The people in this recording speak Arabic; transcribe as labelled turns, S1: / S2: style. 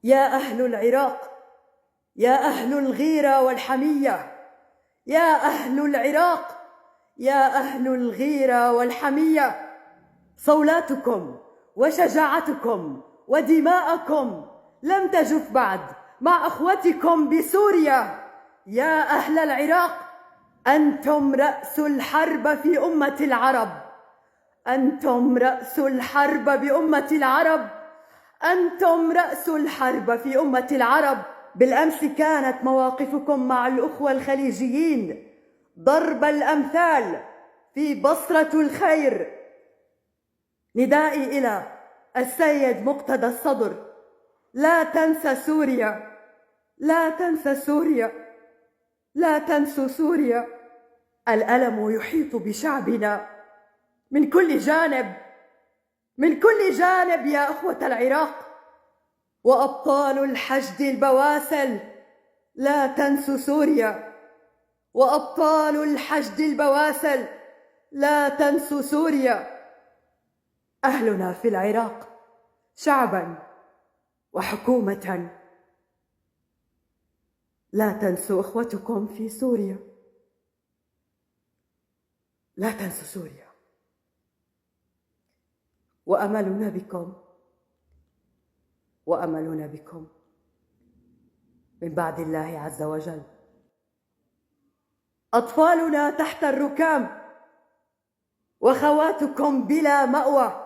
S1: يا أهل العراق، يا أهل الغيرة والحمية، يا أهل العراق، يا أهل الغيرة والحمية، صولاتكم وشجاعتكم ودماءكم لم تجف بعد مع أخوتكم بسوريا. يا أهل العراق، أنتم رأس الحرب في أمة العرب، أنتم رأس الحرب بأمة العرب، أنتم رأس الحرب في أمة العرب. بالأمس كانت مواقفكم مع الأخوة الخليجيين ضرب الأمثال في بصرة الخير. ندائي إلى السيد مقتدى الصدر: لا تنسى سوريا، لا تنسى سوريا، لا تنسوا سوريا. الألم يحيط بشعبنا من كل جانب، من كل جانب يا أخوة العراق. وأبطال الحشد البواسل: لا تنسوا سوريا، وأبطال الحشد البواسل: لا تنسوا سوريا. أهلنا في العراق شعبا وحكومة، لا تنسوا إخوتكم في سوريا، لا تنسوا سوريا. وأملنا بكم، وأملنا بكم من بعد الله عز وجل. أطفالنا تحت الركام، وخواتكم بلا مأوى.